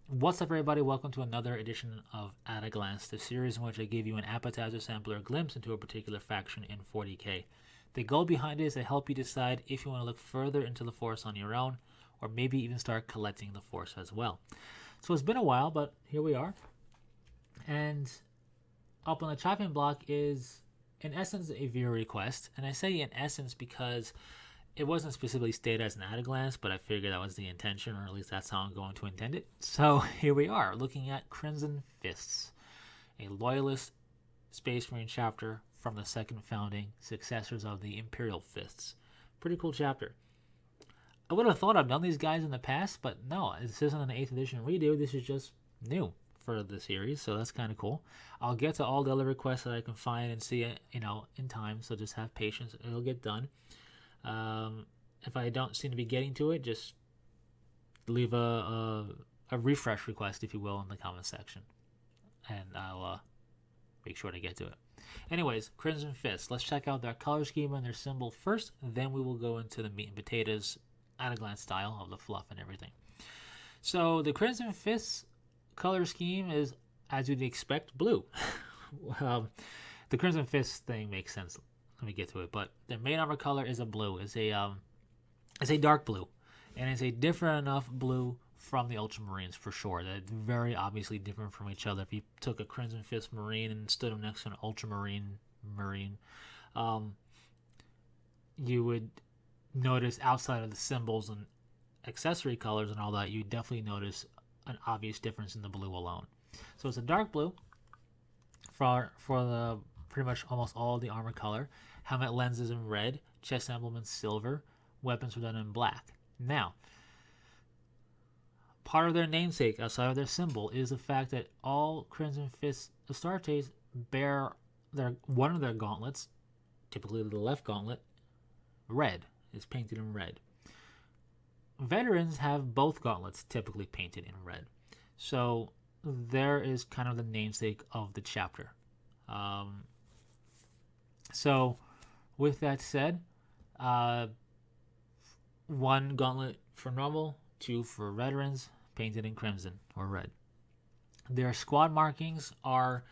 What's up, everybody? Welcome to another edition of At a Glance, the series in which I give you an appetizer sampler glimpse into a particular faction in 40k. The goal behind it is to help you decide if you want to look further into the Force on your own, or maybe even start collecting the Force as well. So it's been a while, but here we are. And up on the chopping block is, in essence, a viewer request. And I say in essence because it wasn't specifically stated as an at a glance, but I figured that was the intention, or at least that's how I'm going to intend it. So here we are, looking at Crimson Fists, a loyalist Space Marine chapter from the second founding, successors of the Imperial Fists. Pretty cool chapter. I would have thought I've done these guys in the past, but no, this isn't an 8th edition redo. This is just new for the series, so that's kind of cool. I'll get to all the other requests that I can find and see it, in time, so just have patience. It'll get done. If I don't seem to be getting to it, just leave a refresh request, if you will, in the comment section, and I'll make sure to get to it. Anyways, Crimson Fist. Let's check out their color scheme and their symbol first. Then we will go into the meat and potatoes at a glance style of the fluff and everything. So the Crimson Fist color scheme is, as you'd expect, blue. The Crimson Fist thing makes sense. Let me get to it. But their main armor color is a blue. It's a dark blue, and it's a different enough blue from the Ultramarines for sure. They're very obviously different from each other. If you took a Crimson Fist Marine and stood him next to an Ultramarine Marine, you would notice outside of the symbols and accessory colors and all that, you definitely notice an obvious difference in the blue alone. So it's a dark blue for the pretty much almost all the armor color. Helmet lenses in red, chest emblem in silver, weapons are done in black. Now, part of their namesake outside of their symbol is the fact that all Crimson Fist Astartes bear one of their gauntlets, typically the left gauntlet, red. It's painted in red. Veterans have both gauntlets typically painted in red. So there is kind of the namesake of the chapter. So with that said, one gauntlet for normal, two for veterans, painted in crimson or red. Their squad markings are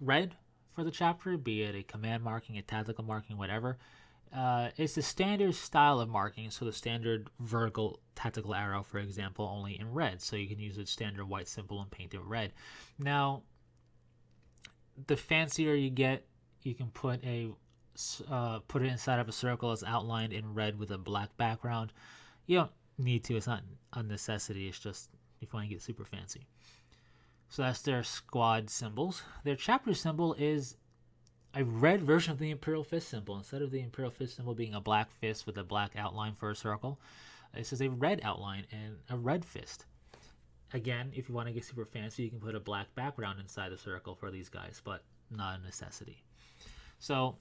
red for the chapter, be it a command marking, a tactical marking, whatever. It's the standard style of marking, so the standard vertical tactical arrow, for example, only in red. So you can use a standard white symbol and paint it red. Now, the fancier you get, you can put it inside of a circle as outlined in red with a black background. You don't need to. It's not a necessity. It's just if you want to get super fancy. So that's their squad symbols. Their chapter symbol is a red version of the Imperial Fist symbol. Instead of the Imperial Fist symbol being a black fist with a black outline for a circle, this is a red outline and a red fist. Again, if you want to get super fancy, you can put a black background inside the circle for these guys, but not a necessity. So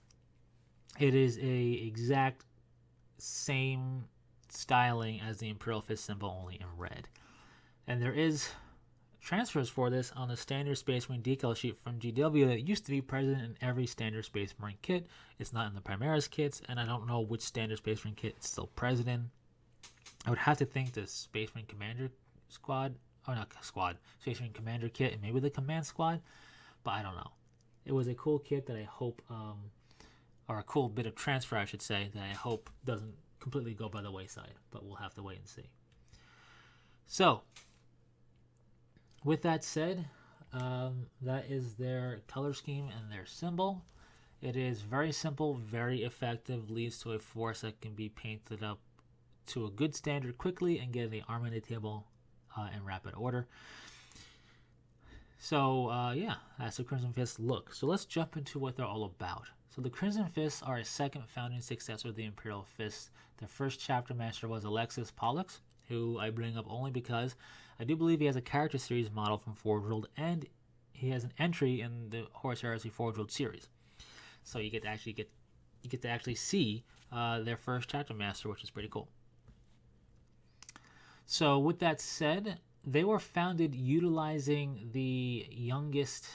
it is a exact same styling as the Imperial Fist symbol, only in red. And there is transfers for this on the standard Space Marine decal sheet from GW that used to be present in every standard Space Marine kit. It's not in the Primaris kits, and I don't know which standard Space Marine kit it's still present in. I would have to think the Space Marine Commander squad, or not squad, Space Marine Commander kit, and maybe the Command squad, but I don't know. It was a cool kit that I hope, or a cool bit of transfer, I should say, that I hope doesn't completely go by the wayside, but we'll have to wait and see. So, with that said, that is their color scheme and their symbol. It is very simple, very effective, leads to a force that can be painted up to a good standard quickly and get the arm on the table in rapid order. So, yeah, that's the Crimson Fist look. So let's jump into what they're all about. So the Crimson Fists are a second founding successor of the Imperial Fists. Their first chapter master was Alexis Pollux, who I bring up only because I do believe he has a character series model from Forge World, and he has an entry in the Horus Heresy Forge World series. So you get to actually see their first chapter master, which is pretty cool. So with that said, they were founded utilizing the youngest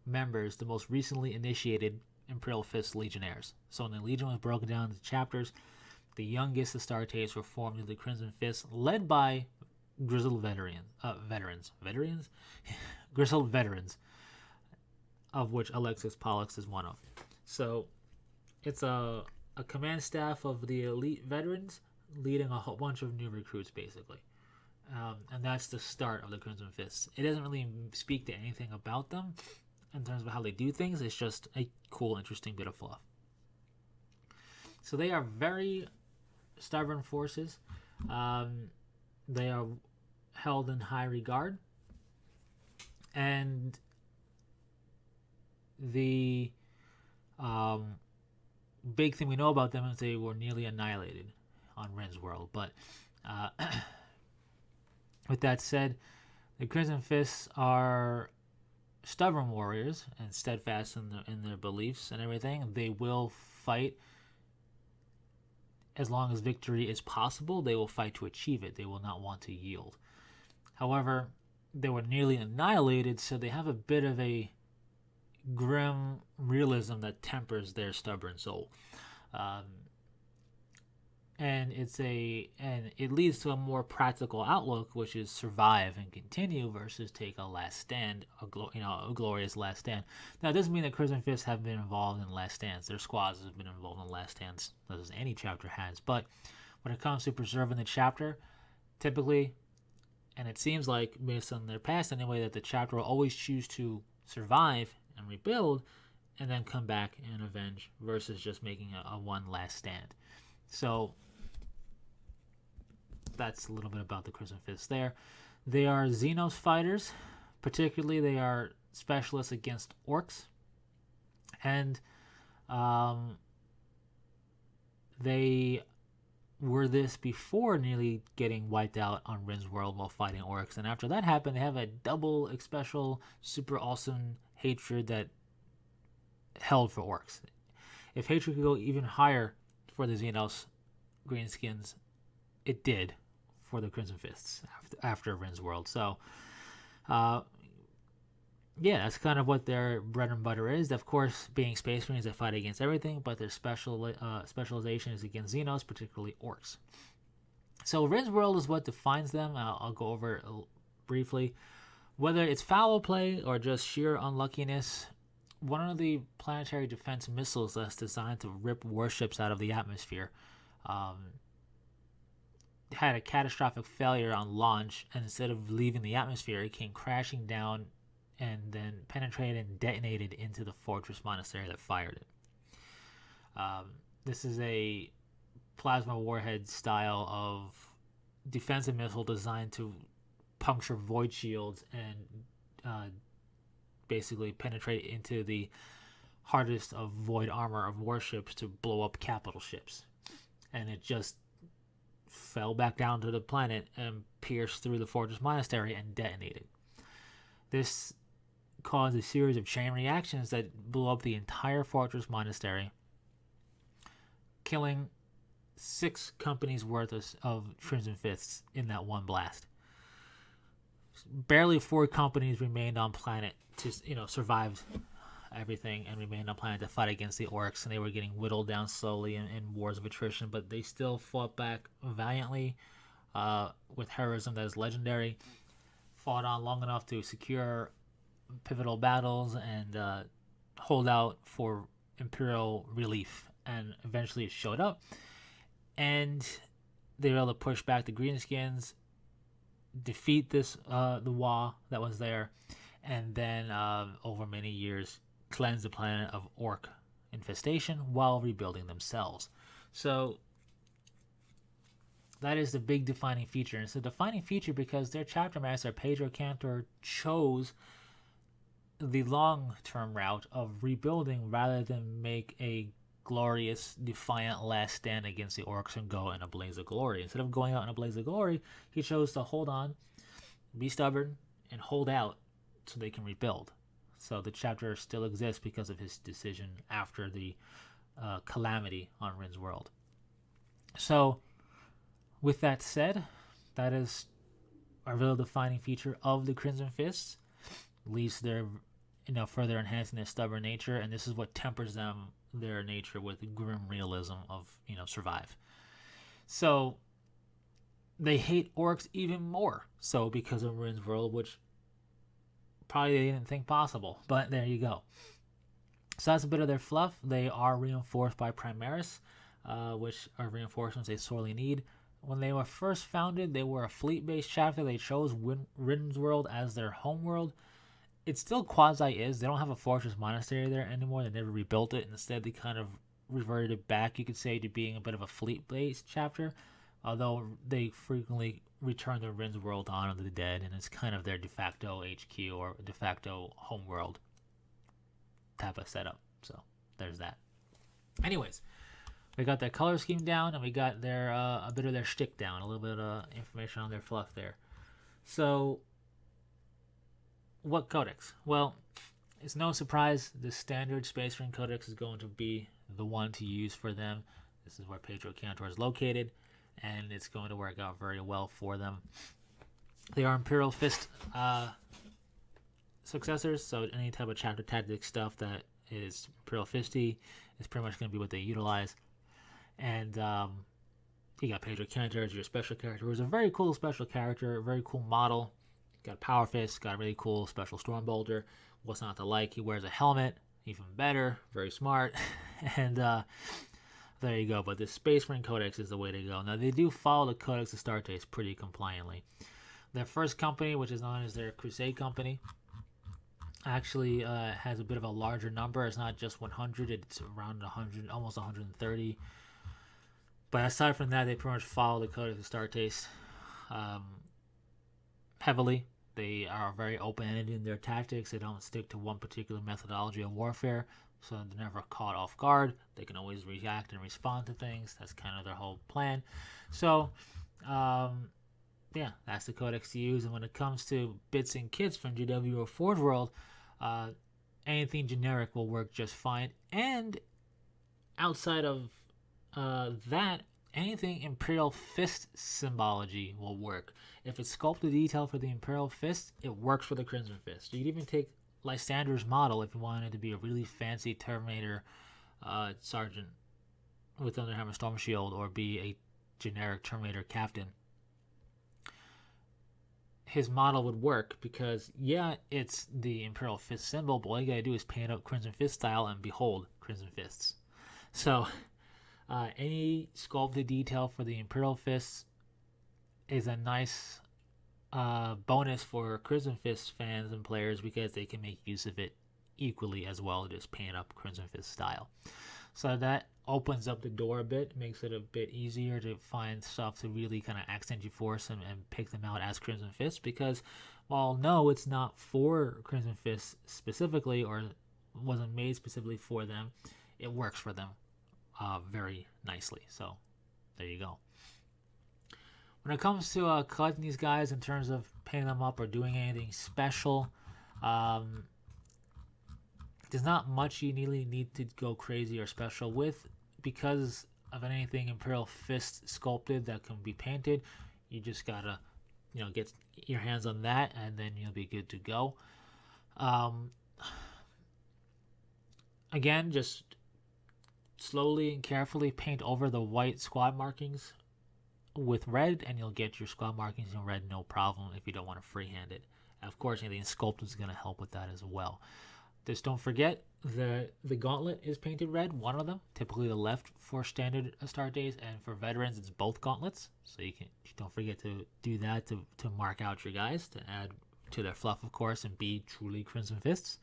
members, the most recently initiated Imperial Fist Legionnaires. So when the Legion was broken down into chapters, the youngest Astartes were formed into the Crimson Fist, led by grizzled grizzled veterans, of which Alexis Pollux is one of. So it's a command staff of the elite veterans leading a whole bunch of new recruits, basically. And that's the start of the Crimson Fists. It doesn't really speak to anything about them in terms of how they do things. It's just a cool, interesting bit of fluff. So they are very stubborn forces. They are held in high regard. And the big thing we know about them is they were nearly annihilated on Ren's world. But with that said, the Crimson Fists are stubborn warriors and steadfast in their beliefs and everything. They will fight as long as victory is possible. They will fight to achieve it. They will not want to yield. However, they were nearly annihilated, so they have a bit of a grim realism that tempers their stubborn soul. And it leads to a more practical outlook, which is survive and continue versus take a last stand, a glorious last stand. Now, it doesn't mean that Crimson Fists have been involved in last stands. Their squads have been involved in last stands, as any chapter has. But when it comes to preserving the chapter, typically, and it seems like, based on their past anyway, that the chapter will always choose to survive and rebuild and then come back and avenge versus just making a one last stand. So that's a little bit about the Crimson Fists there. They are Xenos fighters. Particularly, they are specialists against orcs. And they were this before nearly getting wiped out on Ren's world while fighting orcs. And after that happened, they have a double, special, super awesome hatred that held for orcs. If hatred could go even higher for the Xenos greenskins, it did for the Crimson Fists after Ren's world. So, yeah, that's kind of what their bread and butter is. Of course, being Space Marines, they fight against everything, but their specialization is against Xenos, particularly orcs. So Ren's world is what defines them. I'll go over it briefly. Whether it's foul play or just sheer unluckiness, one of the planetary defense missiles that's designed to rip warships out of the atmosphere had a catastrophic failure on launch, and instead of leaving the atmosphere, it came crashing down and then penetrated and detonated into the fortress monastery that fired it. This is a plasma warhead style of defensive missile designed to puncture void shields and basically penetrate into the hardest of void armor of warships to blow up capital ships. And it just fell back down to the planet and pierced through the fortress monastery and detonated. This caused a series of chain reactions that blew up the entire fortress monastery, killing 6 companies worth of Crimson Fists in that one blast. Barely 4 companies remained on planet to survive everything and remained on planet to fight against the orcs, and they were getting whittled down slowly in wars of attrition, but they still fought back valiantly with heroism that is legendary, fought on long enough to secure pivotal battles and hold out for Imperial relief, and eventually it showed up, and they were able to push back the Greenskins, defeat the Wa that was there, and then over many years cleanse the planet of orc infestation while rebuilding themselves. So that is the big defining feature. And it's a defining feature because their chapter master, Pedro Cantor, chose the long-term route of rebuilding rather than make a glorious, defiant last stand against the orcs and go in a blaze of glory. Instead of going out in a blaze of glory, he chose to hold on, be stubborn, and hold out so they can rebuild. So the chapter still exists because of his decision after the calamity on Ren's world. So, with that said, that is a real defining feature of the Crimson Fists. Leads to their, further enhancing their stubborn nature, and this is what tempers their nature with grim realism of, survive. So, they hate orcs even more so because of Rin's World, which probably they didn't think possible. But there you go. So that's a bit of their fluff. They are reinforced by Primaris, which are reinforcements they sorely need. When they were first founded, they were a fleet-based chapter. They chose Rin's World as their home world. It still quasi is. They don't have a fortress monastery there anymore. They never rebuilt it. Instead, they kind of reverted it back, you could say, to being a bit of a fleet-based chapter. Although they frequently return to Rin's World on of the Dead, and it's kind of their de facto HQ or de facto home world type of setup. So there's that. Anyways, we got their color scheme down, and we got their a bit of their shtick down, a little bit of information on their fluff there. So, what codex? Well, it's no surprise the standard Space Marine Codex is going to be the one to use for them. This is where Pedro Cantor is located, and it's going to work out very well for them. They are Imperial Fist successors, so any type of chapter tactic stuff that is Imperial Fisty is pretty much going to be what they utilize. And you got Pedro Cantor as your special character, who's a very cool special character, a very cool model. Got Power Fist, got a really cool special Storm Bolter. What's not to like? He wears a helmet, even better, very smart. And there you go. But the Space Marine Codex is the way to go. Now, they do follow the Codex Astartes pretty compliantly. Their first company, which is known as their Crusade Company, actually has a bit of a larger number. It's not just 100, it's around 100, almost 130. But aside from that, they pretty much follow the Codex Astartes heavily. They are very open-ended in their tactics. They don't stick to one particular methodology of warfare, so they're never caught off guard. They can always react and respond to things. That's kind of their whole plan. So, yeah, that's the codex to use. And when it comes to bits and kits from GW or Forge World, anything generic will work just fine. And outside of that, anything Imperial Fist symbology will work. If it's sculpted detail for the Imperial Fist, it works for the Crimson Fist. You could even take Lysander's model if you wanted it to be a really fancy Terminator sergeant with Thunderhammer Storm Shield, or be a generic Terminator captain. His model would work because, yeah, it's the Imperial Fist symbol, but all you gotta do is paint up Crimson Fist style and behold, Crimson Fists. So, any sculpted detail for the Imperial Fists is a nice bonus for Crimson Fist fans and players, because they can make use of it equally as well, just paint up Crimson Fist style. So that opens up the door a bit, makes it a bit easier to find stuff to really kind of accent your force and pick them out as Crimson Fist, because while no, it's not for Crimson Fist specifically, or wasn't made specifically for them, it works for them very nicely. So there you go. When it comes to collecting these guys in terms of painting them up or doing anything special, there's not much you really need to go crazy or special with, because of anything Imperial Fist sculpted that can be painted. You just gotta, get your hands on that, and then you'll be good to go. Again, just slowly and carefully paint over the white squad markings with red, and you'll get your squad markings in red no problem if you don't want to freehand it. Of course, anything sculpted is going to help with that as well. Just don't forget the gauntlet is painted red, one of them, typically the left for standard Astartes, and for veterans it's both gauntlets. So you don't forget to do that to mark out your guys, to add to their fluff, of course, and be truly Crimson Fists.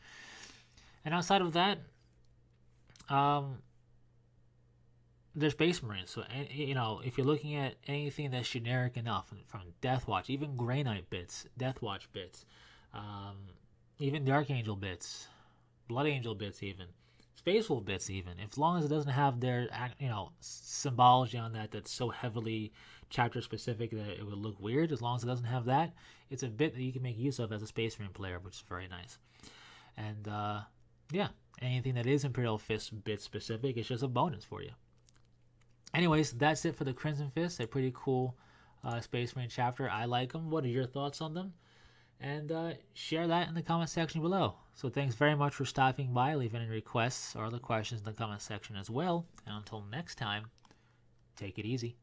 And outside of that, there's Space Marines. So, if you're looking at anything that's generic enough, from Death Watch, even Grey Knight bits, Death Watch bits, even Dark Angel bits, Blood Angel bits, even Space Wolf bits, even, as long as it doesn't have their symbology on that's so heavily chapter specific that it would look weird, as long as it doesn't have that, it's a bit that you can make use of as a Space Marine player, which is very nice. And yeah, anything that is Imperial Fist bit specific is just a bonus for you. Anyways, that's it for the Crimson Fist. A pretty cool Space Marine chapter. I like them. What are your thoughts on them? And share that in the comment section below. So thanks very much for stopping by. Leave any requests or other questions in the comment section as well. And until next time, take it easy.